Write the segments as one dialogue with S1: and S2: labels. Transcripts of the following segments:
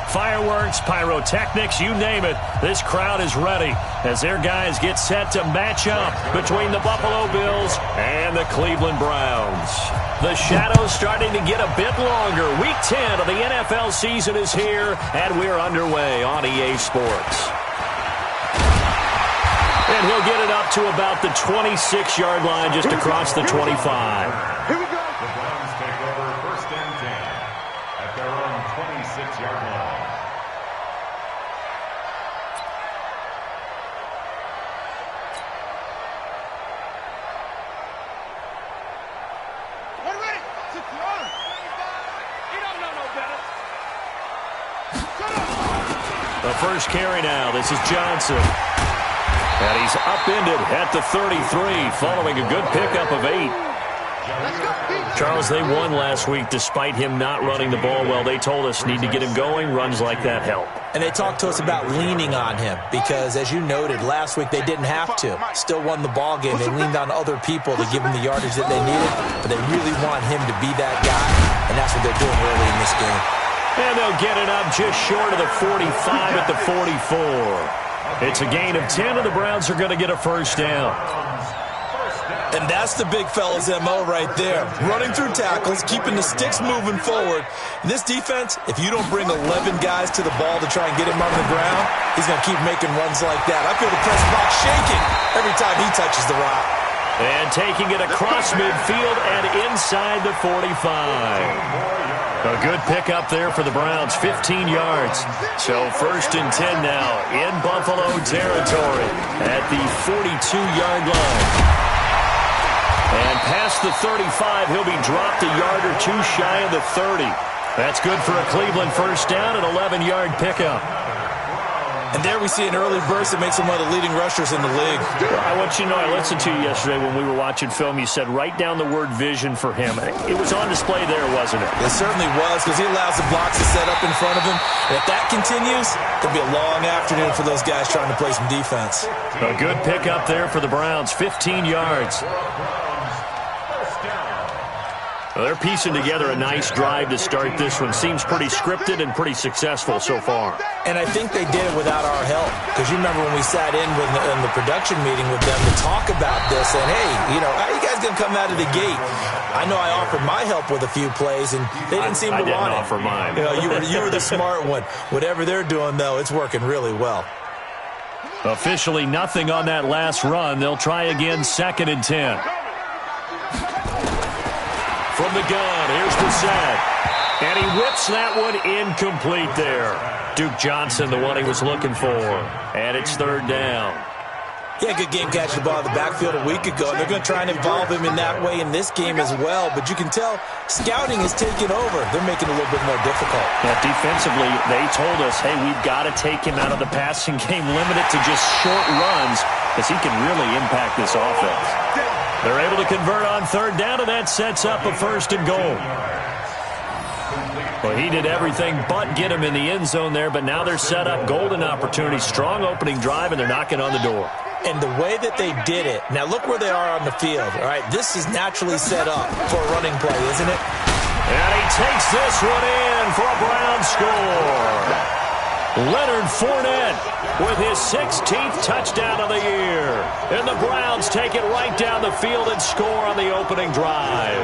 S1: Fireworks, pyrotechnics, you name it, this crowd is ready as their guys get set to match up between the Buffalo Bills and the Cleveland Browns. The shadow's starting to get a bit longer. Week 10 of the NFL season is here, and we're underway on EA Sports. And he'll get it up to about the 26-yard line just across the 25.
S2: Here we go. The Browns take over 1st and 10 at their own 26-yard line.
S1: The first carry now. This is Johnson. And he's upended at the 33 following a good pickup of 8. Charles, they won last week despite him not running the ball well. They told us need to get him going. Runs like that help.
S3: And they talked to us about leaning on him because, as you noted, last week they didn't have to. Still won the ball game. They leaned on other people to give them the yardage that they needed, but they really want him to be that guy, and that's what they're doing early in this game.
S1: And they'll get it up just short of the 45 at the 44. It's a gain of 10, and the Browns are going to get a first down.
S3: And that's the big fella's MO right there. Running through tackles, keeping the sticks moving forward. In this defense, if you don't bring 11 guys to the ball to try and get him on the ground, he's going to keep making runs like that. I feel the press box shaking every time he touches the rock.
S1: And taking it across midfield and inside the 45. A good pickup there for the Browns, 15 yards. So 1st and 10 now in Buffalo territory at the 42-yard line. And past the 35, he'll be dropped a yard or two shy of the 30. That's good for a Cleveland first down, an 11-yard pickup.
S3: And there we see an early burst that makes him one of the leading rushers in the league.
S1: I want you to know, I listened to you yesterday when we were watching film. You said write down the word vision for him. It was on display there, wasn't it?
S3: It certainly was, because he allows the blocks to set up in front of him. And if that continues, it'll be a long afternoon for those guys trying to play some defense.
S1: A good pickup there for the Browns, 15 yards. Well, they're piecing together a nice drive to start this one. Seems pretty scripted and pretty successful so far.
S3: And I think they did it without our help. Because you remember when we sat in the production meeting with them to talk about this, and hey, you know, how are you guys going to come out of the gate? I know I offered my help with a few plays, and they didn't seem to want it.
S1: I didn't offer mine.
S3: You know, you were the smart one. Whatever they're doing, though, it's working really well.
S1: Officially nothing on that last run. They'll try again, 2nd and 10. From the gun, here's the set. And he whips that one incomplete there. Duke Johnson, the one he was looking for. And it's 3rd down.
S3: Yeah, good game catching the ball in the backfield a week ago. And they're going to try and involve him in that way in this game as well. But you can tell scouting is taking over. They're making it a little bit more difficult.
S1: Yeah, defensively, they told us, hey, we've got to take him out of the passing game, limit it to just short runs, because he can really impact this offense. They're able to convert on 3rd down, and that sets up a 1st and goal. Well, he did everything but get him in the end zone there, but now they're set up. Golden opportunity, strong opening drive, and they're knocking on the door.
S3: And the way that they did it, now look where they are on the field. All right, this is naturally set up for a running play, isn't it?
S1: And he takes this one in for a Brown score. Leonard Fournette with his 16th touchdown of the year. And the Browns take it right down the field and score on the opening drive.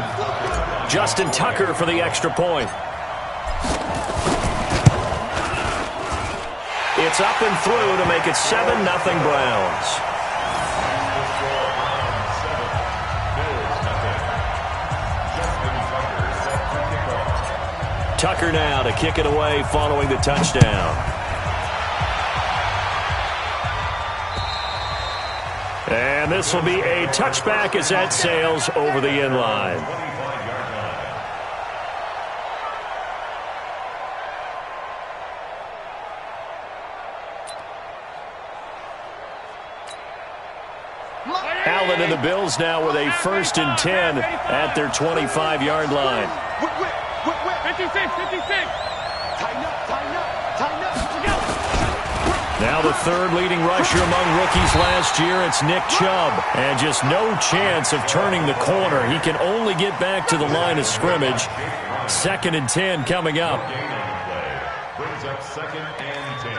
S1: Justin Tucker for the extra point. It's up and through to make it 7-0 Browns. Tucker now to kick it away following the touchdown. And this will be a touchback as that sails over the end line. Allen and the Bills now with a 1st and 10 at their 25-yard line.
S4: 56.
S1: Now the 3rd leading rusher among rookies last year, it's Nick Chubb. And just no chance of turning the corner. He can only get back to the line of scrimmage. 2nd and 10 coming up.
S2: brings up 2nd and 10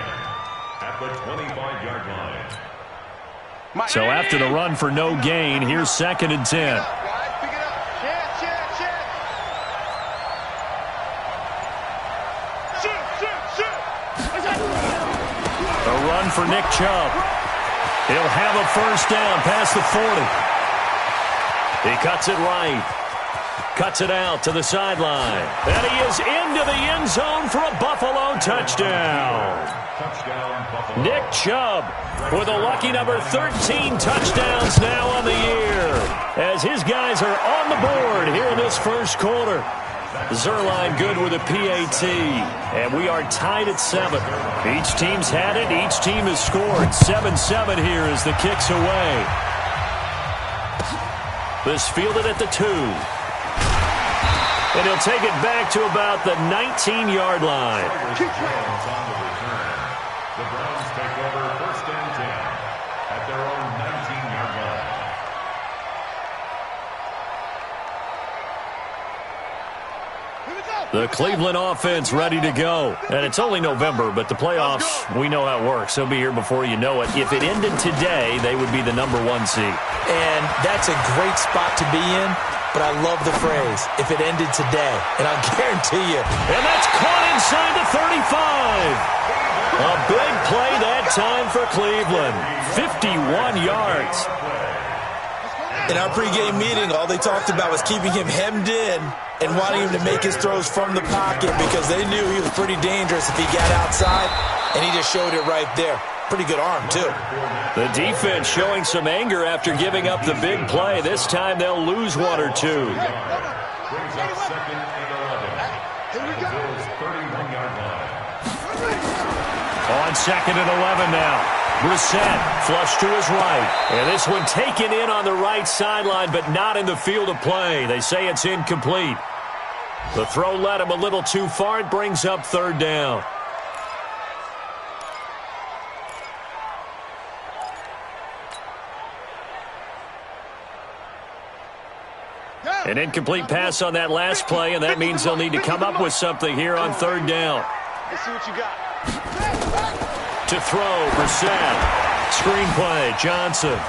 S2: at the 25-yard line.
S1: So after the run for no gain, here's 2nd and 10. A run for Nick Chubb. He'll have a first down past the 40. He cuts it right. Cuts it out to the sideline. And he is into the end zone for a Buffalo touchdown. Nick Chubb with a lucky number 13 touchdowns now on the year, as his guys are on the board here in this first quarter. Zerline good with a PAT, and we are tied at 7. Each team's had it. Each team has scored. 7-7 here as the kick's away. This fielded at the 2. And he'll take it back to about the 19-yard line.
S2: The Browns take over 1st and 10 at their own 19-yard line.
S1: The Cleveland offense ready to go. And it's only November, but the playoffs, we know how it works. They'll be here before you know it. If it ended today, they would be the number 1 seed.
S3: And that's a great spot to be in, but I love the phrase, if it ended today. And I'll guarantee you.
S1: And that's caught inside the 35. A big play that time for Cleveland. 51 yards.
S3: In our pregame meeting, all they talked about was keeping him hemmed in and wanting him to make his throws from the pocket because they knew he was pretty dangerous if he got outside, and he just showed it right there. Pretty good arm, too.
S1: The defense showing some anger after giving up the big play. This time they'll lose 1 or 2.
S2: Brings up 2nd and 11 at the Bills' 31-yard line.
S1: On 2nd and 11 now. Brissett flushed to his right. And this one taken in on the right sideline, but not in the field of play. They say it's incomplete. The throw led him a little too far. It brings up 3rd down. An incomplete pass on that last play, and that means they'll need to come up with something here on 3rd down.
S4: Let's see what you got.
S1: To throw, Brissett. Screenplay, Johnson.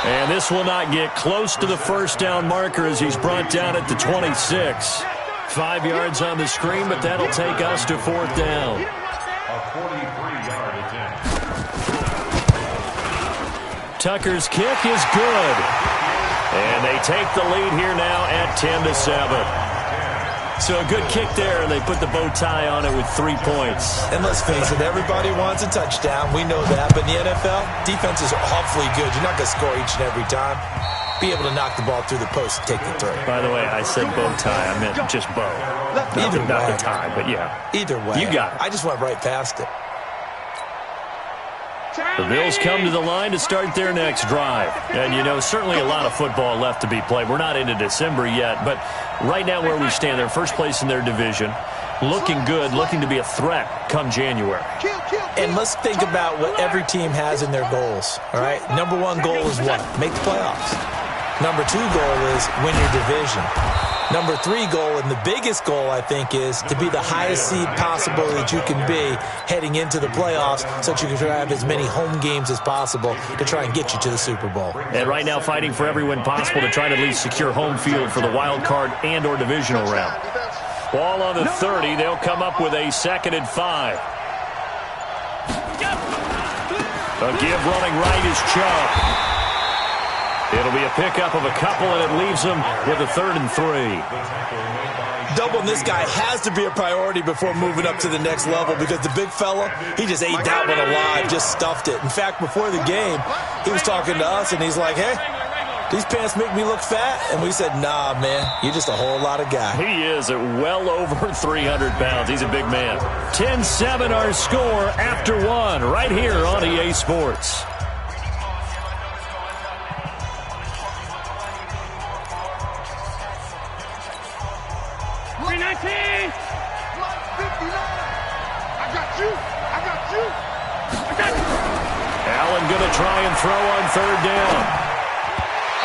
S1: And this will not get close to the first down marker as he's brought down at the 26. 5 yards on the screen, but that'll take us to 4th down.
S2: A 43-yard attempt.
S1: Tucker's kick is good. And they take the lead here now at 10-7. So a good kick there, and they put the bow tie on it with 3 points.
S3: And let's face it, everybody wants a touchdown. We know that. But in the NFL, defenses are awfully good. You're not going to score each and every time. Be able to knock the ball through the post and take the throw.
S1: By the way, I said bow tie. I meant just bow.
S3: Either way.
S1: Not the tie, but yeah.
S3: Either way.
S1: You got it.
S3: I just went right past it.
S1: The Bills come to the line to start their next drive. And, you know, certainly a lot of football left to be played. We're not into December yet, but right now where we stand, they're first place in their division. Looking good, looking to be a threat come January.
S3: And let's think about what every team has in their goals, all right? Number 1 goal is what? Make the playoffs. Number 2 goal is win your division. Number 3 goal, and the biggest goal, I think, is to be the highest seed possible that you can be heading into the playoffs so that you can have as many home games as possible to try and get you to the Super Bowl.
S1: And right now fighting for every win possible to try to at least secure home field for the wild card and or divisional round. Ball on the 30. They'll come up with a 2nd and 5. A give running right is Chubb. It'll be a pickup of a couple, and it leaves them with a 3rd and 3.
S3: Doubling this guy has to be a priority before moving up to the next level because the big fella, he just ate that one alive, just stuffed it. In fact, before the game, he was talking to us, and he's like, hey, these pants make me look fat. And we said, nah, man, you're just a whole lot of guy.
S1: He is at well over 300 pounds. He's a big man. 10-7 our score after 1 right here on EA Sports. Allen going to try and throw on 3rd down.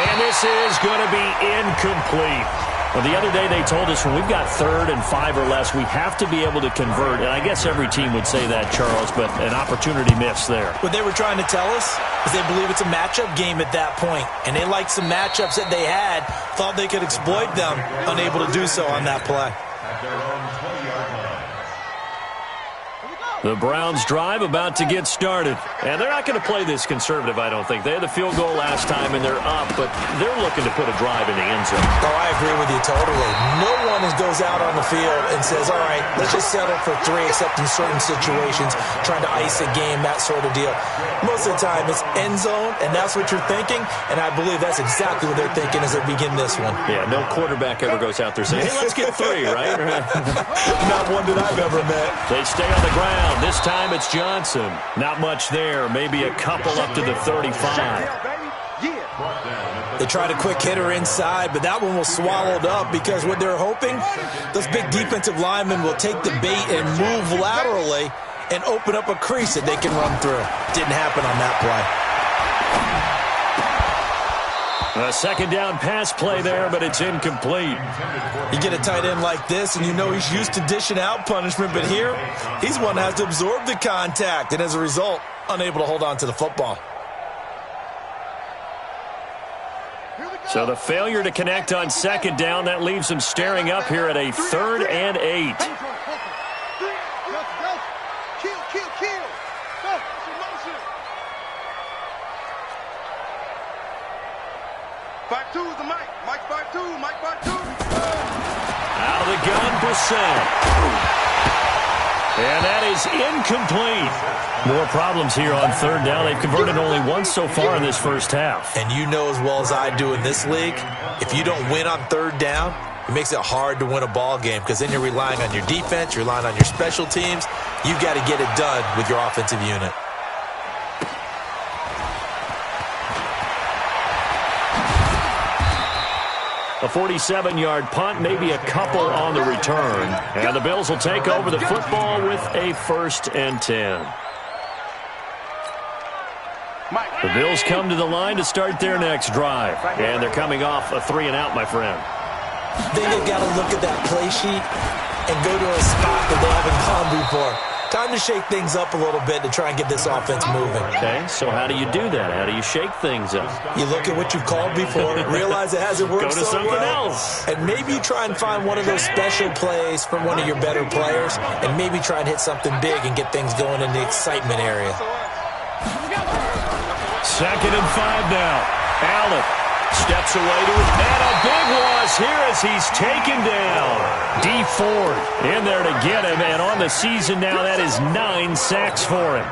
S1: And this is going to be incomplete. Well, the other day they told us when we've got 3rd and 5 or less, we have to be able to convert. And I guess every team would say that, Charles, but an opportunity missed there.
S3: What they were trying to tell us is they believe it's a matchup game at that point. And they liked some matchups that they had, thought they could exploit them, unable to do so on that play.
S2: At their own 20-yard line.
S1: The Browns drive about to get started. And they're not going to play this conservative, I don't think. They had the field goal last time, and they're up, but they're looking to put a drive in the end zone.
S3: Oh, I agree with you totally. No one goes out on the field and says, all right, let's just settle for 3, except in certain situations, trying to ice a game, that sort of deal. Most of the time, it's end zone, and that's what you're thinking, and I believe that's exactly what they're thinking as they begin this one.
S1: Yeah, no quarterback ever goes out there saying, hey, let's get 3, right?
S3: Not one that I've ever met.
S1: They stay on the ground. This time it's Johnson. Not much there. Maybe a couple up to the 35.
S3: They tried a quick hitter inside, but that one was swallowed up because what they're hoping, those big defensive linemen will take the bait and move laterally and open up a crease that they can run through. Didn't happen on that play.
S1: A second down pass play there, but it's incomplete.
S3: You get a tight end like this, and you know he's used to dishing out punishment, but here, he's one that has to absorb the contact, and as a result, unable to hold on to the football.
S1: So the failure to connect on second down, that leaves him staring up here at a 3rd and 8. Out of the gun, Brissett. And that is incomplete. More problems here on 3rd down. They've converted only once so far in this first half.
S3: And you know as well as I do in this league, if you don't win on 3rd down, it makes it hard to win a ball game because then you're relying on your defense, you're relying on your special teams. You've got to get it done with your offensive unit.
S1: A 47-yard punt, maybe a couple on the return. And the Bills will take over the football with a 1st and 10. The Bills come to the line to start their next drive. And they're coming off a 3-and-out, my friend.
S3: Then they've got to look at that play sheet and go to a spot that they haven't gone before. Time to shake things up a little bit to try and get this offense moving.
S1: Okay, so how do you do that? How do you shake things up?
S3: You look at what you've called before, realize it hasn't worked
S1: Go to
S3: so
S1: something
S3: well,
S1: else.
S3: and maybe you try and find one of those special plays from one of your better players, and maybe try and hit something big and get things going in the excitement area.
S1: 2nd and 5 now. Allen steps away to it, and a big loss here as he's taken down. D Ford in there to get him, and on the season now, that is 9 sacks for him.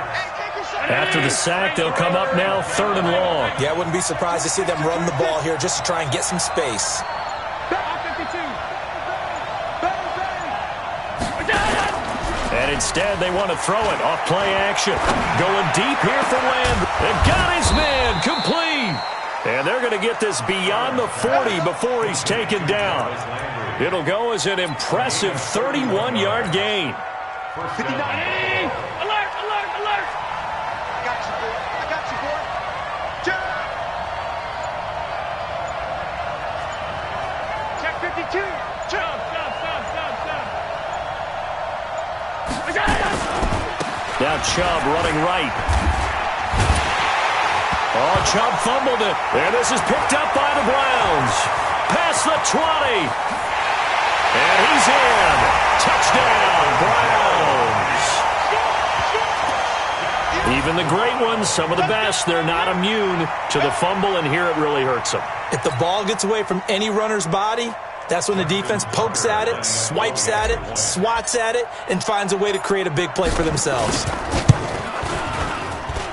S1: After the sack, they'll come up now 3rd and long.
S3: Yeah, I wouldn't be surprised to see them run the ball here just to try and get some space.
S1: And instead, they want to throw it off play action. Going deep here for Landry. And got his man complete. And they're going to get this beyond the 40 before he's taken down. It'll go as an impressive 31-yard gain.
S4: 59. Alert, alert, alert. I got you, boy. I got you, boy. Check 52. Jump.
S1: Now Chubb running right. Oh, Chubb fumbled it. And this is picked up by the Browns. Past the 20. And he's in. Touchdown, Browns. Even the great ones, some of the best, they're not immune to the fumble, and here it really hurts them.
S3: If the ball gets away from any runner's body, that's when the defense pokes at it, swipes at it, swats at it, and finds a way to create a big play for themselves.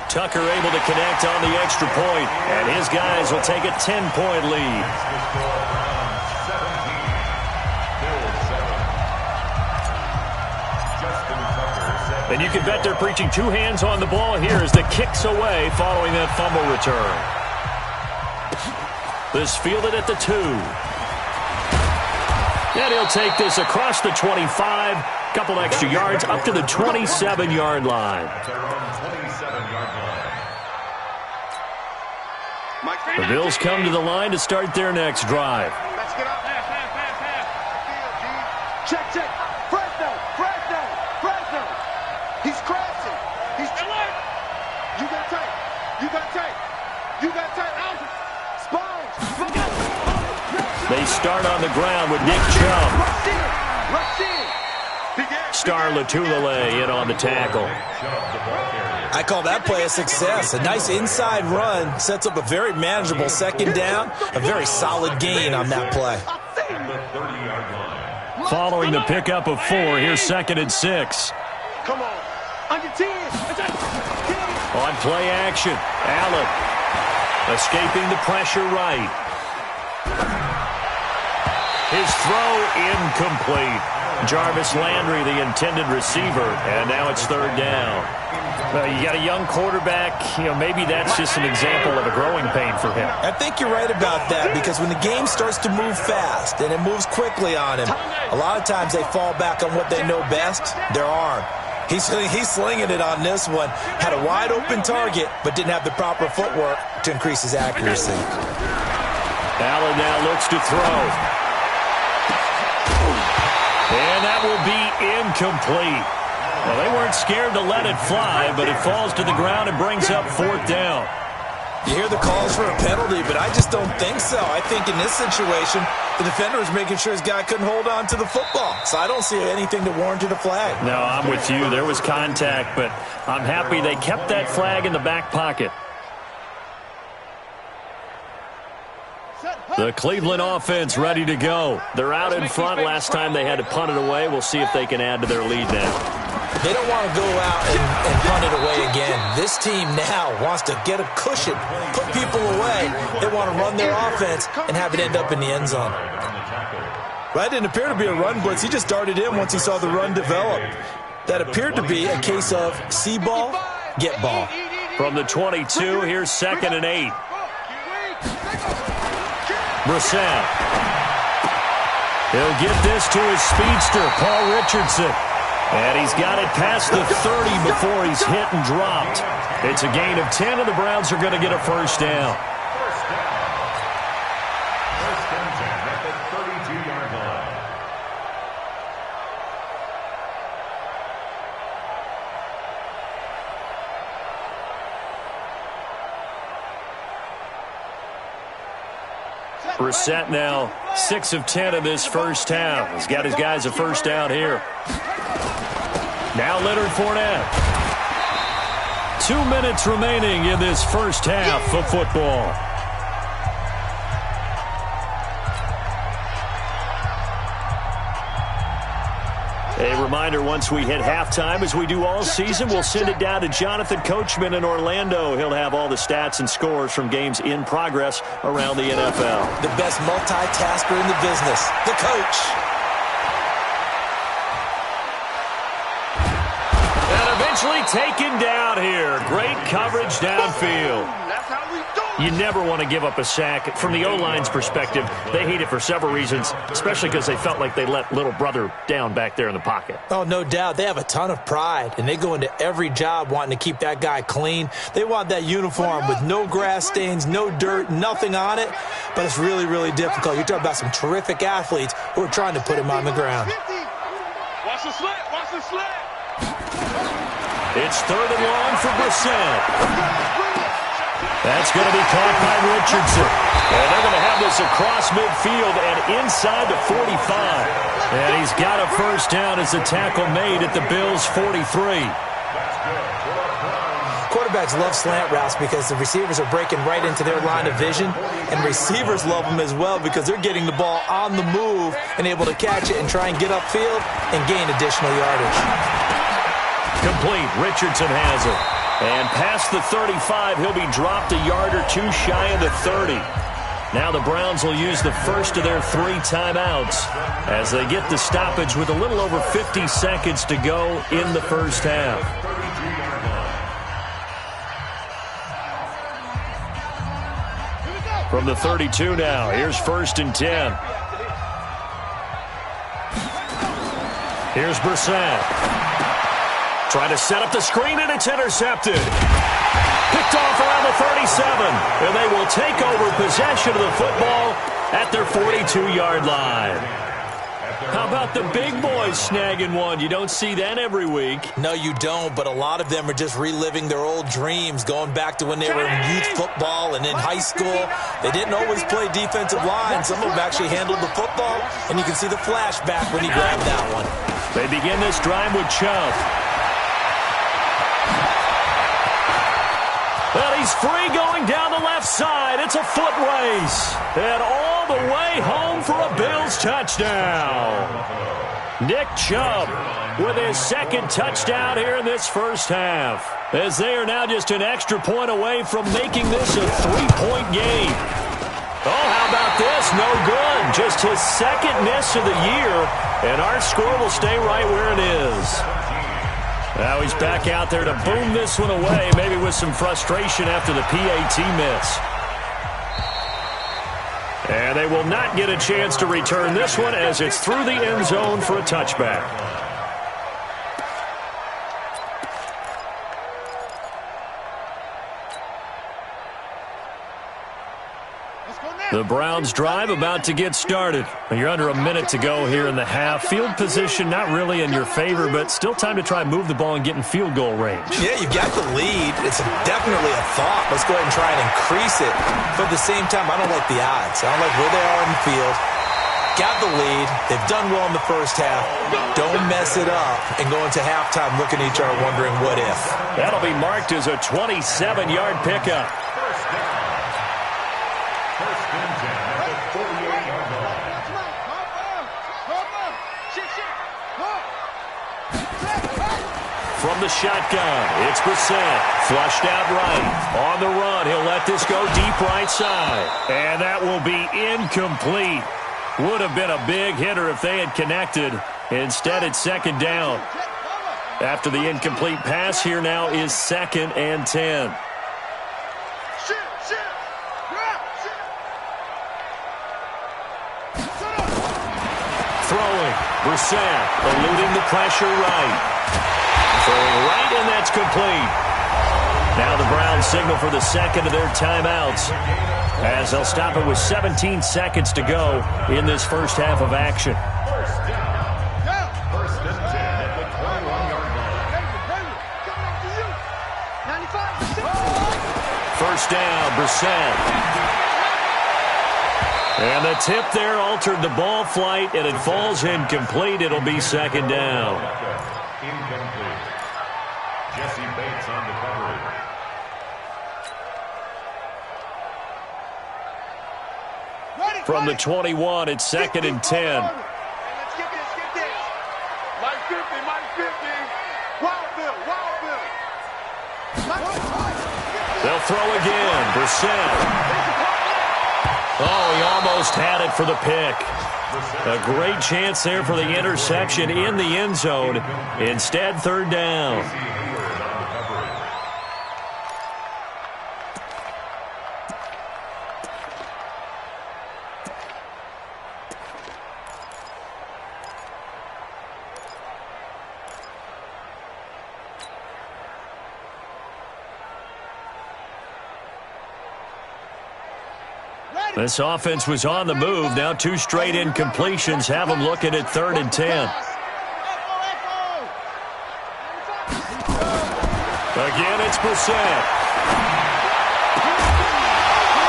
S1: Tucker able to connect on the extra point, and his guys will take a 10-point lead. And you can bet they're preaching 2 hands on the ball here as the kick's away following that fumble return. This fielded at the 2. And he'll take this across the 25, couple extra yards up to the 27-yard line. The Bills come to the line to start their next drive.
S4: Check, check. Fresno. He's crashing. He's alert. You got tight. Out. Sponge. Look out.
S1: They start on the ground with Nick Chubb.
S4: Rush in.
S1: Star Latulele in on the tackle.
S3: I call that play a success. A nice inside run sets up a very manageable second down. A very solid gain on that play.
S1: Following the pickup of 4, here's 2nd and 6.
S4: Come on. Under 10.
S1: On play action, Allen escaping the pressure right. His throw incomplete. Jarvis Landry, the intended receiver, and now it's 3rd down. You got a young quarterback, maybe that's just an example of a growing pain for him.
S3: I think you're right about that, because when the game starts to move fast and it moves quickly on him, a lot of times they fall back on what they know best, their arm. He's slinging it on this one. Had a wide open target, but didn't have the proper footwork to increase his accuracy.
S1: Allen now looks to throw. And that will be incomplete. Well, they weren't scared to let it fly, but it falls to the ground and brings up 4th down.
S3: You hear the calls for a penalty, but I just don't think so. I think in this situation, the defender was making sure his guy couldn't hold on to the football. So I don't see anything to warrant a flag.
S1: No, I'm with you. There was contact, but I'm happy they kept that flag in the back pocket. The Cleveland offense ready to go. They're out in front. Last time they had to punt it away. We'll see if they can add to their lead now.
S3: They don't want to go out and punt it away again. This team now wants to get a cushion, put people away. They want to run their offense and have it end up in the end zone. That didn't appear to be a run blitz. He just darted in once he saw the run develop. That appeared to be a case of see ball, get ball.
S1: From the 22, here's 2nd and 8. Brissett. He'll get this to his speedster, Paul Richardson. And he's got it past the 30 before he's hit and dropped. It's a gain of 10, and the Browns are going to get a 1st down.
S2: First and 10 at the 32-yard line.
S1: Brissett now 6 of 10 in this first half. He's got his guys a 1st down here. Now Leonard Fournette. 2 minutes remaining in this first half of football. A reminder, once we hit halftime, as we do all season, we'll send it down to Jonathan Coachman in Orlando. He'll have all the stats and scores from games in progress around the NFL.
S3: The best multitasker in the business, the coach.
S1: And eventually taken down here. Great coverage downfield. You never want to give up a sack. From the O-line's perspective, they hate it for several reasons, especially because they felt like they let little brother down back there in the pocket.
S3: Oh, no doubt. They have a ton of pride, and they go into every job wanting to keep that guy clean. They want that uniform with no grass stains, no dirt, nothing on it, but it's really, really difficult. You're talking about some terrific athletes who are trying to put him on the ground.
S4: Watch the slant. Watch the slant.
S1: It's 3rd and long for Brissett. That's going to be caught by Richardson. And they're going to have this across midfield and inside the 45. And he's got a 1st down as the tackle made at the Bills' 43.
S3: Quarterbacks love slant routes because the receivers are breaking right into their line of vision, and receivers love them as well because they're getting the ball on the move and able to catch it and try and get upfield and gain additional yardage.
S1: Complete. Richardson has it. And past the 35, he'll be dropped a yard or 2 shy of the 30. Now the Browns will use the first of their 3 timeouts as they get the stoppage with a little over 50 seconds to go in the first half. From the 32 now, here's 1st and 10. Here's Brissett. Trying to set up the screen, and it's intercepted. Picked off around the 37, and they will take over possession of the football at their 42-yard line. How about the big boys snagging one? You don't see that every week.
S3: No, you don't, but a lot of them are just reliving their old dreams, going back to when they were in youth football and in high school. They didn't always play defensive line. Some of them actually handled the football, and you can see the flashback when he grabbed that one.
S1: They begin this drive with Chubb. Well, he's free going down the left side. It's a foot race. And all the way home for a Bills touchdown. Nick Chubb with his second touchdown here in this first half, as they are now just an extra point away from making this a 3-point game. Oh, how about this? No good. Just his second miss of the year, and our score will stay right where it is. Now he's back out there to boom this one away, maybe with some frustration after the PAT miss. And they will not get a chance to return this one as it's through the end zone for a touchback. The Browns drive about to get started. You're under a minute to go here in the half. Field position not really in your favor, but still time to try and move the ball and get in field goal range.
S3: Yeah, you've got the lead. It's definitely a thought. Let's go ahead and try and increase it. But at the same time, I don't like the odds. I don't like where they are in the field. Got the lead. They've done well in the first half. Don't mess it up and go into halftime looking at each other wondering what if.
S1: That'll be marked as a 27-yard pickup. From the shotgun, it's Brissett. Flushed out right. On the run, he'll let this go deep right side. And that will be incomplete. Would have been a big hitter if they had connected. Instead, it's second down. After the incomplete pass, here now is 2nd and 10. Throwing. Brissett eluding the pressure right. Throwing right, and that's complete. Now the Browns signal for the second of their timeouts, as they'll stop it with 17 seconds to go in this first half of action.
S2: First and 10 at the 21-yard line.
S1: First down, Brissett. And the tip there altered the ball flight, and it falls incomplete. It'll be second down.
S2: Incomplete. Jesse Bates on the coverage.
S1: From the 21, it's 2nd and 10.
S4: Let's get this. Mike 50. Wild Bill.
S1: They'll throw again. Brissett. Oh, he almost had it for the pick. A great chance there for the interception in the end zone. Instead, third down. This offense was on the move. Now 2 straight incompletions have them looking at 3rd and 10. Again, it's Brissett.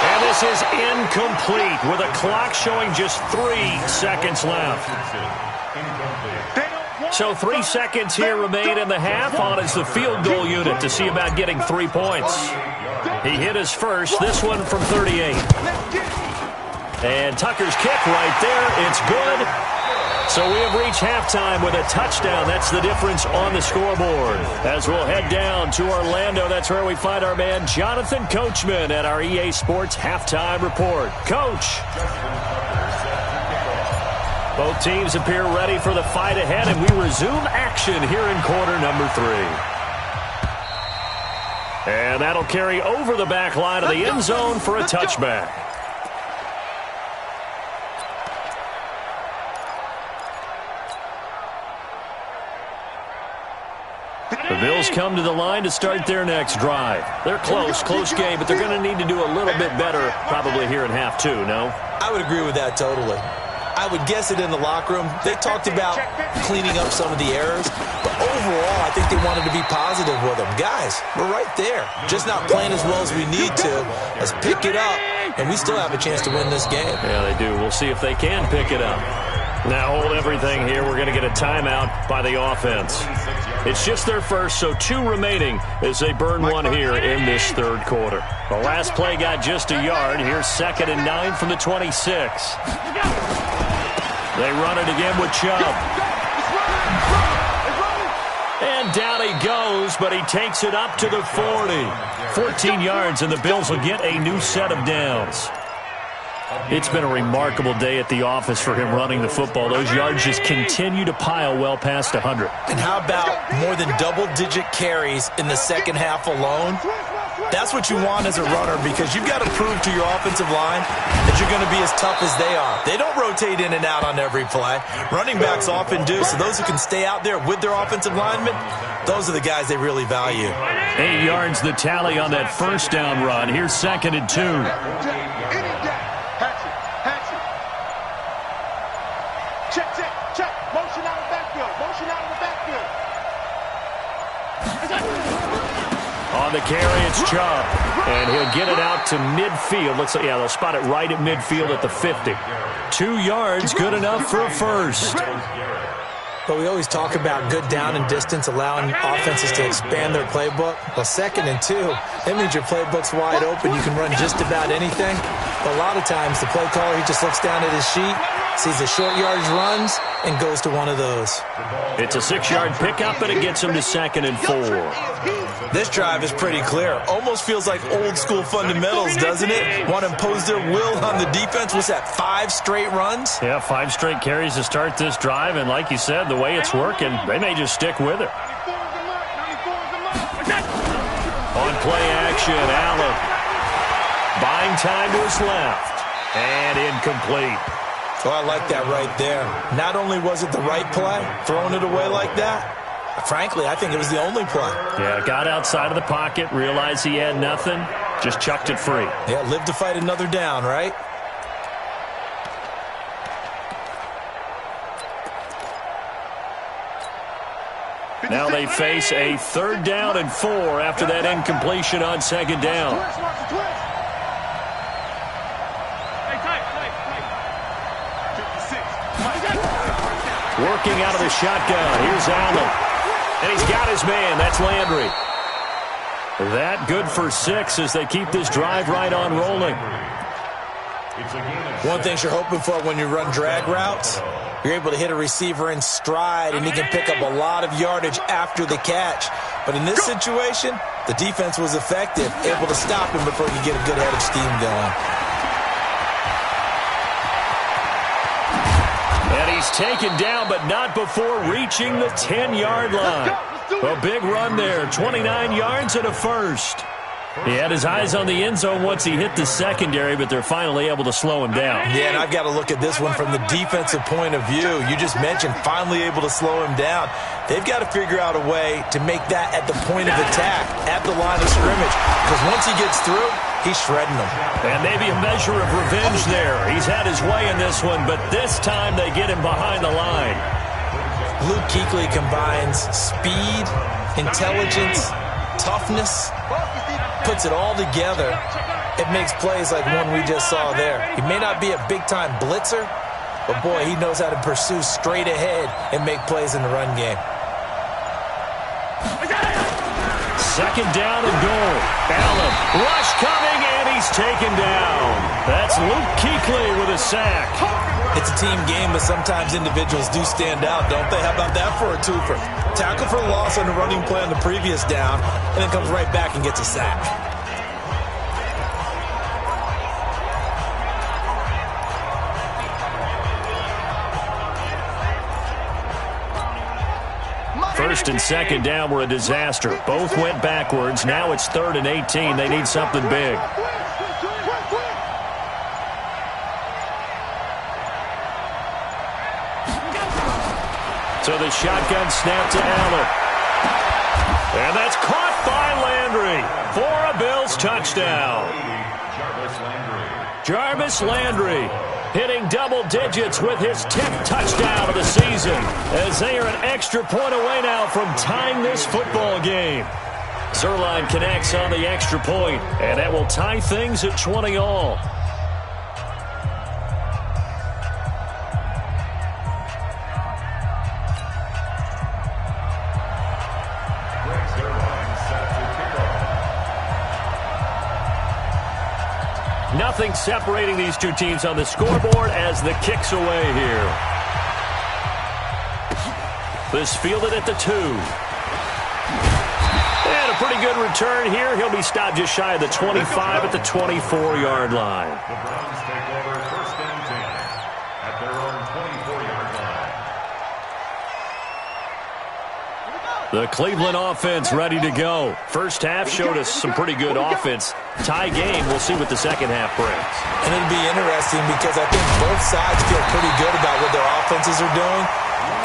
S1: And this is incomplete with a clock showing just 3 seconds left. So 3 seconds here remain in the half. On is the field goal unit to see about getting 3 points. He hit his first, this one from 38. And Tucker's kick right there. It's good. So we have reached halftime with a touchdown. That's the difference on the scoreboard. As we'll head down to Orlando, that's where we find our man Jonathan Coachman at our EA Sports Halftime Report. Coach. Both teams appear ready for the fight ahead, and we resume action here in quarter number 3. And that'll carry over the back line of the end zone for a touchback. The Bills come to the line to start their next drive. They're close game, but they're going to need to do a little bit better probably here in half 2, no?
S3: I would agree with that totally. I would guess it in the locker room. They talked about cleaning up some of the errors, but overall, I think they wanted to be positive with them. Guys, we're right there. Just not playing as well as we need to. Let's pick it up, and we still have a chance to win this game.
S1: Yeah, they do. We'll see if they can pick it up. Now hold everything here. We're going to get a timeout by the offense. It's just their first, so 2 remaining as they burn one here in this third quarter. The last play got just a yard. Here's 2nd and 9 from the 26. They run it again with Chubb. And down he goes, but he takes it up to the 40. 14 yards, and the Bills will get a new set of downs. It's been a remarkable day at the office for him running the football. Those yards just continue to pile well past 100.
S3: And how about more than double-digit carries in the second half alone? That's what you want as a runner, because you've got to prove to your offensive line that you're going to be as tough as they are. They don't rotate in and out on every play. Running backs often do, so those who can stay out there with their offensive linemen, those are the guys they really value.
S1: 8 yards the tally on that first down run. Here's 2nd and 2.
S4: Check. Motion out of the backfield.
S1: On the carry, it's Chubb. And he'll get it out to midfield. Looks like, yeah, they'll spot it right at midfield at the 50. 2 yards, good enough for a first.
S3: But we always talk about good down and distance, allowing offenses to expand their playbook. Well, 2nd and 2, that means your playbook's wide open. You can run just about anything. But a lot of times, the play caller, he just looks down at his sheet, sees the short yardage runs, and goes to one of those.
S1: It's a 6-yard pickup, but it gets him to 2nd and 4.
S3: This drive is pretty clear. Almost feels like old-school fundamentals, doesn't it? Want to impose their will on the defense. What's that, 5 straight runs?
S1: Yeah, 5 straight carries to start this drive, and like you said, the way it's working, they may just stick with it. On play action, Allen. Buying time to his left. And incomplete.
S3: Oh, I like that right there. Not only was it the right play, throwing it away like that, frankly, I think it was the only play.
S1: Yeah, got outside of the pocket, realized he had nothing, just chucked it free.
S3: Yeah, live to fight another down, right?
S1: Now they face a 3rd down and 4 after that incompletion on 2nd down. Working out of the shotgun. Here's Allen. And he's got his man. That's Landry. That good for 6 as they keep this drive right on rolling.
S3: One thing you're hoping for when you run drag routes, you're able to hit a receiver in stride, and he can pick up a lot of yardage after the catch. But in this situation, the defense was effective, able to stop him before he could get a good head of steam going.
S1: He's taken down, but not before reaching the 10-yard line. A big run there, 29 yards and a first. He had his eyes on the end zone once he hit the secondary, but they're finally able to slow him down.
S3: Yeah, and I've got to look at this one from the defensive point of view. You just mentioned finally able to slow him down. They've got to figure out a way to make that at the point of attack, at the line of scrimmage, because once he gets through, he's shredding them.
S1: And maybe a measure of revenge there. He's had his way in this one, but this time they get him behind the line.
S3: Luke Kuechly combines speed, intelligence, toughness, puts it all together. It makes plays like one we just saw there. He may not be a big-time blitzer, but boy, he knows how to pursue straight ahead and make plays in the run game.
S1: 2nd down and goal. Allen, rush coming, and he's taken down. That's Luke Kuechly with a sack.
S3: It's a team game, but sometimes individuals do stand out, don't they? How about that for a twofer? Tackle for loss on the running play on the previous down, and then comes right back and gets a sack.
S1: First and 2nd down were a disaster. Both went backwards. Now it's 3rd and 18. They need something big. So the shotgun snap to Allen. And that's caught by Landry for a Bills touchdown. Jarvis Landry hitting double digits with his 10th touchdown of the season, as they are an extra point away now from tying this football game. Zerline connects on the extra point, and that will tie things at 20 all. Nothing separating these two teams on the scoreboard as the kick's away here. This fielded at the 2. And a pretty good return here. He'll be stopped just shy of the 25 at the 24-yard line.
S2: The Browns take over first and 10 at their own 24-yard line.
S1: The Cleveland offense ready to go. First half showed us some pretty good offense. Tie game. We'll see what the second half brings.
S3: And it'll be interesting because I think both sides feel pretty good about what their offenses are doing.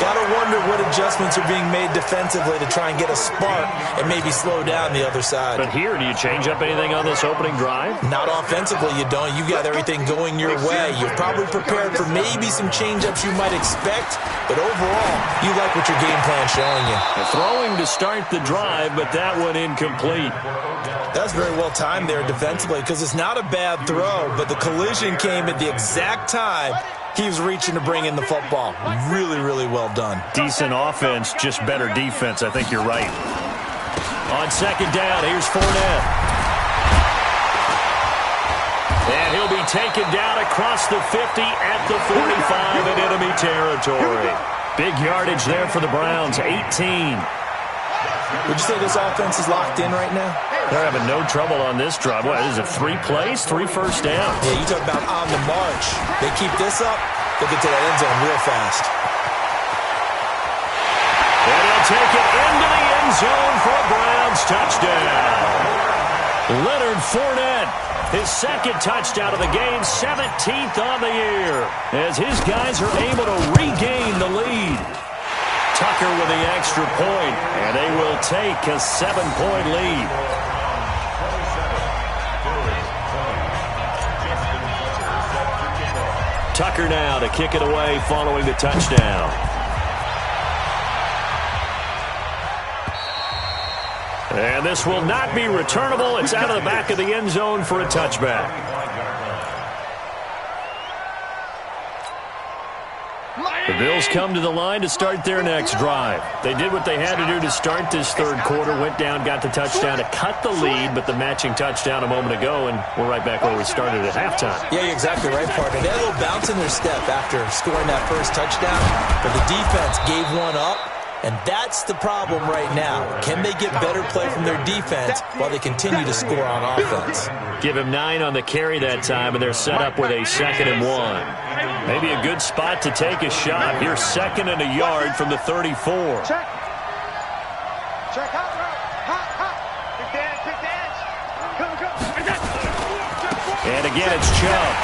S3: Got to wonder what adjustments are being made defensively to try and get a spark and maybe slow down the other side.
S1: But here, do you change up anything on this opening drive?
S3: Not offensively, you don't. You got everything going your way. You're probably prepared for maybe some change-ups you might expect, but overall, you like what your game plan's showing you.
S1: Throwing to start the drive, but that one incomplete.
S3: That's very well timed there defensively because it's not a bad throw, but the collision came at the exact time he was reaching to bring in the football. Really, really well done.
S1: Decent offense, just better defense. I think you're right. On second down, here's Fournette. And he'll be taken down across the 50 at the 45 in enemy territory. Big yardage there for the Browns, 18.
S3: Would you say this offense is locked in right now?
S1: They're having no trouble on this drive. What, is it 3 plays, 3 first downs?
S3: Yeah, you talk about on the march. They keep this up, they'll get to that end zone real fast.
S1: And he'll take it into the end zone for a Browns touchdown. Leonard Fournette, his second touchdown of the game, 17th on the year, as his guys are able to regain the lead. Tucker with the extra point, and they will take a 7-point lead. Tucker now to kick it away following the touchdown. And this will not be returnable. It's out of the back of the end zone for a touchback. The Bills come to the line to start their next drive. They did what they had to do to start this third quarter, went down, got the touchdown to cut the lead, but the matching touchdown a moment ago, and we're right back where we started at halftime.
S3: Yeah, you're exactly right, partner. They had a little bounce in their step after scoring that first touchdown, but the defense gave one up, and that's the problem right now. Can they get better play from their defense while they continue to score on offense?
S1: Give him 9 on the carry that time, and they're set up with a 2nd and 1. Maybe a good spot to take a shot. Here's 2nd and a yard from the 34.
S4: Check. Check. Hot. Big dance. Come.
S1: And again, it's Chubb.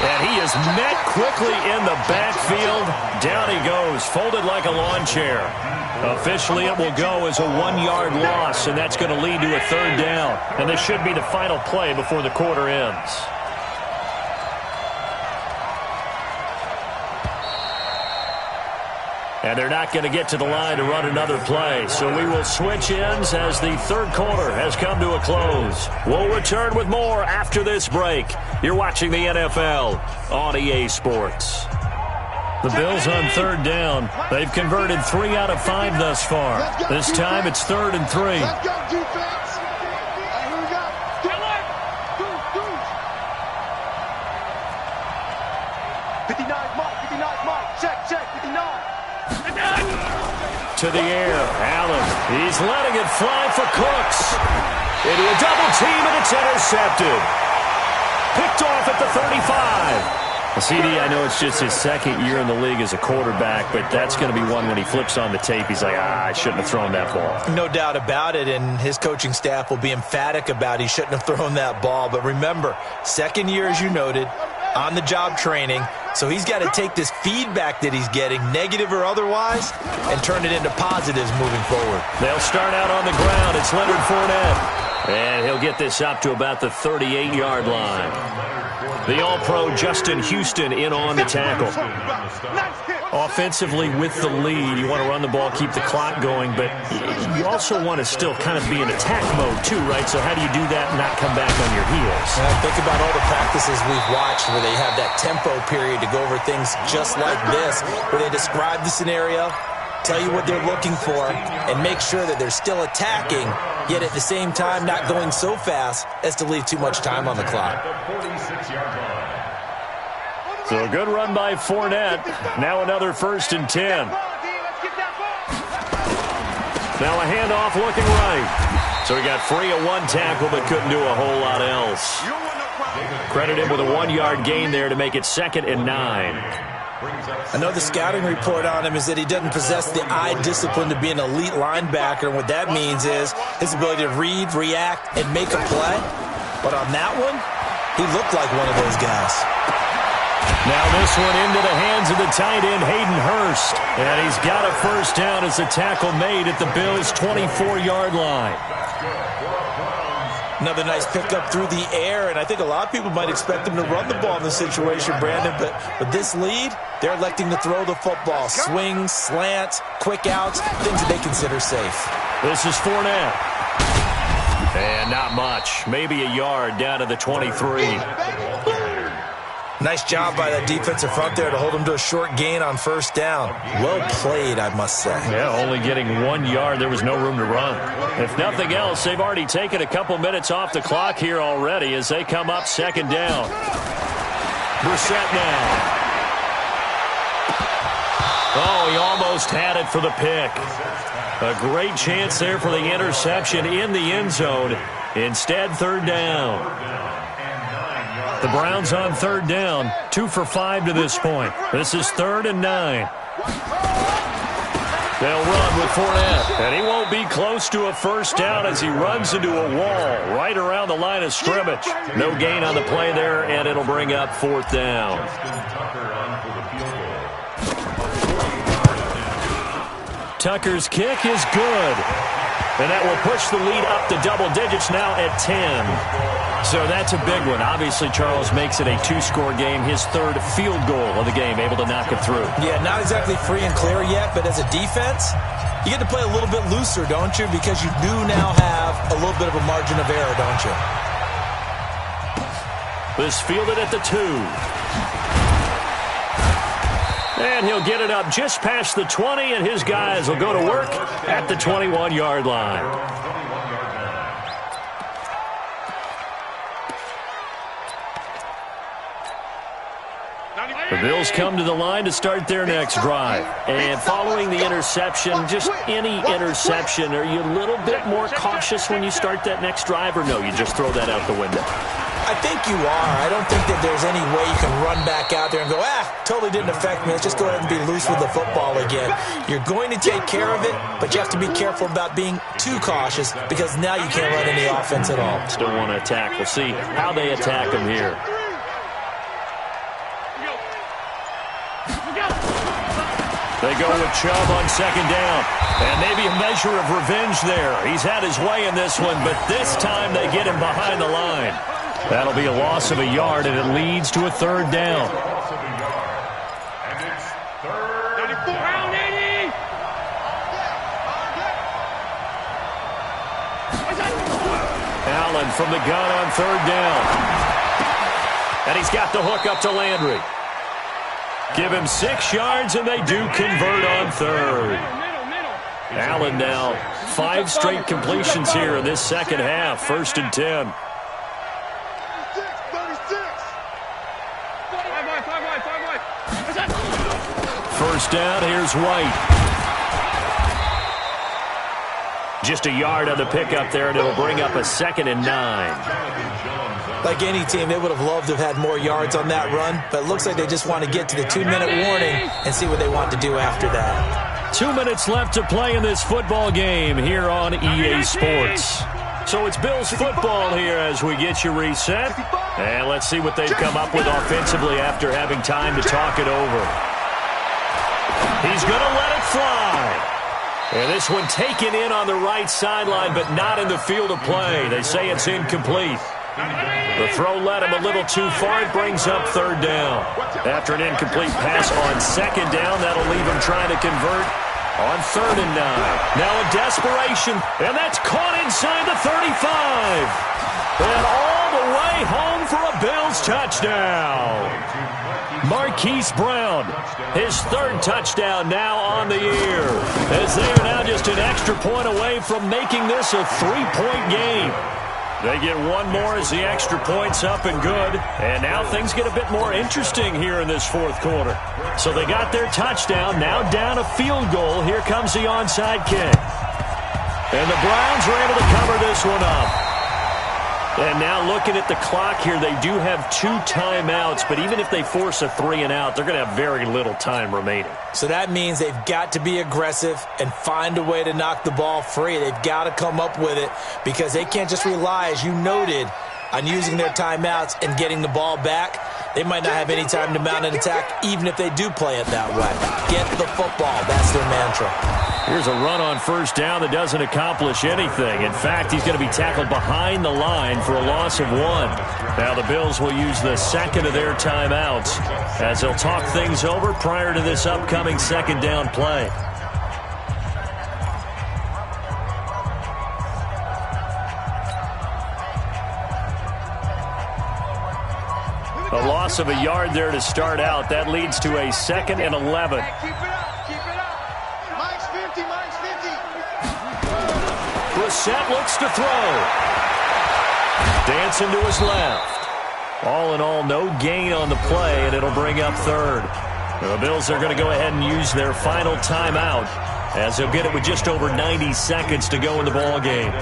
S1: And he is met quickly in the backfield. Down he goes, folded like a lawn chair. Officially, it will go as a 1-yard loss, and that's going to lead to a 3rd down. And this should be the final play before the quarter ends. And they're not going to get to the line to run another play. So we will switch ends as the third quarter has come to a close. We'll return with more after this break. You're watching the NFL on EA Sports. The Bills on 3rd down. They've converted 3 out of 5 thus far. This time it's 3rd and 3.
S4: Let's go, defense. Here we go. Get alert. 59, Mike. Check. 59.
S1: To the air, Allen. He's letting it fly for Cooks. Into a double team, and it's intercepted. Picked off at the 35. CD, I know it's just his 2nd year in the league as a quarterback, but that's going to be one when he flips on the tape. He's like, I shouldn't have thrown that ball.
S3: No doubt about it, and his coaching staff will be emphatic about he shouldn't have thrown that ball. But remember, 2nd year, as you noted, on-the-job training, so he's got to take this feedback that he's getting, negative or otherwise, and turn it into positives moving forward.
S1: They'll start out on the ground. It's Leonard Fournette. And he'll get this up to about the 38-yard line. The All-Pro Justin Houston in on the tackle. Offensively with the lead, you want to run the ball, keep the clock going, but you also want to still kind of be in attack mode too, right? So how do you do that and not come back on your heels?
S3: Think about all the practices we've watched where they have that tempo period to go over things just like this, where they describe the scenario, tell you what they're looking for, and make sure that they're still attacking, yet at the same time not going so fast as to leave too much time on the clock.
S1: So a good run by Fournette. Now another 1st and 10. Now a handoff looking right. So he got free of one tackle but couldn't do a whole lot else. Credit him with a 1-yard gain there to make it 2nd and 9.
S3: I know the scouting report on him is that he doesn't possess the eye discipline to be an elite linebacker. And what that means is his ability to read, react, and make a play. But on that one, he looked like one of those guys.
S1: Now this one into the hands of the tight end, Hayden Hurst. And he's got a 1st down as the tackle made at the Bills' 24-yard line.
S3: Another nice pickup through the air, and I think a lot of people might expect him to run the ball in this situation, Brandon, but with this lead, they're electing to throw the football. Swings, slants, quick outs, things that they consider safe.
S1: This is Fournette. And not much. Maybe a yard down to the 23.
S3: Nice job by that defensive front there to hold him to a short gain on 1st down. Well played, I must say.
S1: Yeah, only getting 1 yard. There was no room to run. If nothing else, they've already taken a couple minutes off the clock here already as they come up 2nd down. Brissett now. Oh, he almost had it for the pick. A great chance there for the interception in the end zone. Instead, 3rd down. The Browns on 3rd down, 2 for 5 to this point. This is 3rd and 9. They'll run with Fournette, and he won't be close to a 1st down as he runs into a wall right around the line of scrimmage. No gain on the play there, and it'll bring up 4th down. Tucker's kick is good, and that will push the lead up to double digits now at 10. So that's a big one. Obviously, Charles makes it a 2-score game. His 3rd field goal of the game, able to knock it through.
S3: Yeah, not exactly free and clear yet, but as a defense, you get to play a little bit looser, don't you? Because you do now have a little bit of a margin of error, don't you?
S1: This fielded at the 2. And he'll get it up just past the 20, and his guys will go to work at the 21-yard line. The Bills come to the line to start their next drive. And following the interception, just any interception, are you a little bit more cautious when you start that next drive, or no, you just throw that out the window?
S3: I think you are. I don't think that there's any way you can run back out there and go, totally didn't affect me. Let's just go ahead and be loose with the football again. You're going to take care of it, but you have to be careful about being too cautious because now you can't run any offense at all.
S1: Still want to attack. We'll see how they attack them here. They go with Chubb on 2nd down. And maybe a measure of revenge there. He's had his way in this one, but this time they get him behind the line. That'll be a loss of a yard, and it leads to a 3rd down. Allen from the gun on 3rd down. And he's got the hook up to Landry. Give him 6 yards, and they do convert on 3rd. Allen now 5 straight completions here in this 2nd half. 1st and 10. First down, here's White. Just a yard on the pickup there, and it'll bring up a 2nd and 9.
S3: Like any team, they would have loved to have had more yards on that run, but it looks like they just want to get to the 2-minute warning and see what they want to do after that.
S1: 2 minutes left to play in this football game here on EA Sports. So it's Bills football here as we get you reset. And let's see what they've come up with offensively after having time to talk it over. He's going to let it fly. And this one taken in on the right sideline, but not in the field of play. They say it's incomplete. The throw led him a little too far. It brings up third down. After an incomplete pass on second down, that'll leave him trying to convert on 3rd and 9. Now a desperation, and that's caught inside the 35. And all the way home for a Bills touchdown. Marquise Brown, his 3rd touchdown now on the year, as they are now just an extra point away from making this a 3-point game. They get one more as the extra point's up and good. And now things get a bit more interesting here in this 4th quarter. So they got their touchdown, now down a field goal. Here comes the onside kick. And the Browns are able to cover this one up. And now looking at the clock here, they do have 2 timeouts, but even if they force a 3 and out, they're going to have very little time remaining.
S3: So that means they've got to be aggressive and find a way to knock the ball free. They've got to come up with it because they can't just rely, as you noted, on using their timeouts and getting the ball back. They might not have any time to mount an attack, even if they do play it that way. Get the football. That's their mantra.
S1: Here's a run on 1st down that doesn't accomplish anything. In fact, he's going to be tackled behind the line for a loss of 1. Now the Bills will use the 2nd of their timeouts as they'll talk things over prior to this upcoming 2nd down play. A loss of a yard there to start out. That leads to a 2nd and 11.
S4: Keep it up. Keep it up. Mine's 50. Mine's 50.
S1: Brissett looks to throw. Dancing to his left. All in all, no gain on the play, and it'll bring up 3rd. The Bills are going to go ahead and use their final timeout as they'll get it with just over 90 seconds to go in the ball game.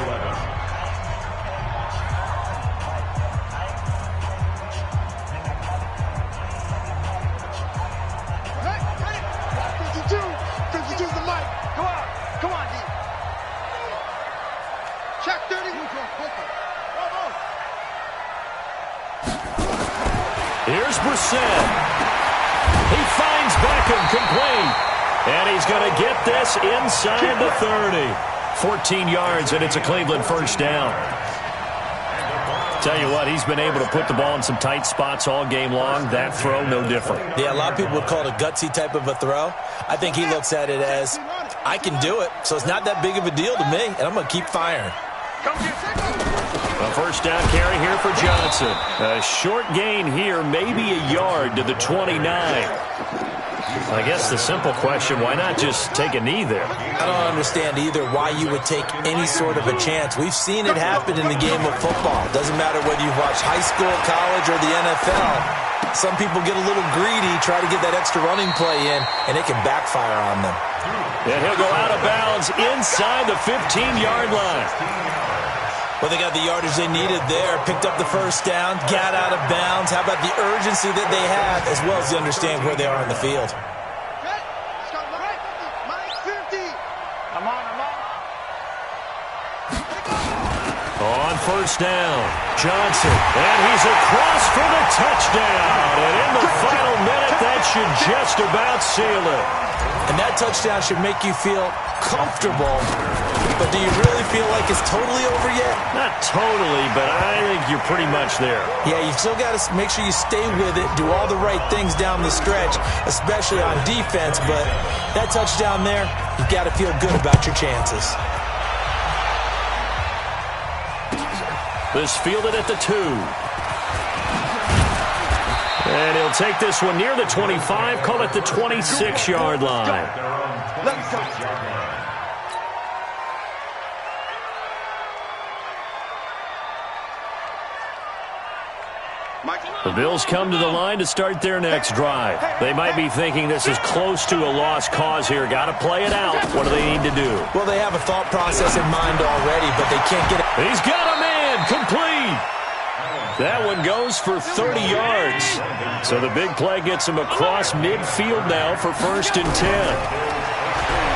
S1: Here's Brissett. He finds Beckham complete. And he's going to get this inside the 30. 14 yards, and it's a Cleveland 1st down. Tell you what, he's been able to put the ball in some tight spots all game long. That throw, no different.
S3: Yeah, a lot of people would call it a gutsy type of a throw. I think he looks at it as, I can do it, so it's not that big of a deal to me, and I'm going to keep firing.
S1: A 1st down carry here for Johnson. A short gain here, maybe a yard to the 29. I guess the simple question, why not just take a knee there?
S3: I don't understand either why you would take any sort of a chance. We've seen it happen in the game of football. Doesn't matter whether you've watched high school, college, or the NFL. Some people get a little greedy, try to get that extra running play in, and it can backfire on them.
S1: And he'll go out of bounds inside the 15-yard line.
S3: Well, they got the yardage they needed there, picked up the 1st down, got out of bounds. How about the urgency that they have, as well as they understand where they are in the field?
S1: On 1st down, Johnson, and he's across for the touchdown. And in the final minute, that should just about seal it.
S3: And that touchdown should make you feel comfortable. But do you really feel like it's totally over yet?
S1: Not totally, but I think you're pretty much there.
S3: Yeah, you've still got to make sure you stay with it, do all the right things down the stretch, especially on defense. But that touchdown there, you've got to feel good about your chances.
S1: This fielded at the 2. And he'll take this one near the 25, call it the 26-yard line.
S4: Let's go.
S1: The Bills come to the line to start their next drive. They might be thinking this is close to a lost cause here. Got to play it out. What do they need to do?
S3: Well, they have a thought process in mind already, but they can't get it.
S1: He's got a man complete. That one goes for 30 yards. So the big play gets him across midfield now for 1st and 10.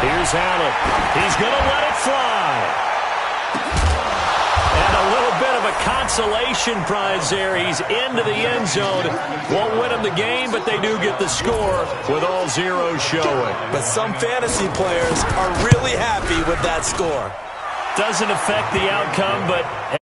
S1: Here's Allen. He's going to let it fly. And a little bit of a a consolation prize there. He's into the end zone. Won't win them the game, but they do get the score with all zeros showing.
S3: But some fantasy players are really happy with that score.
S1: Doesn't affect the outcome, but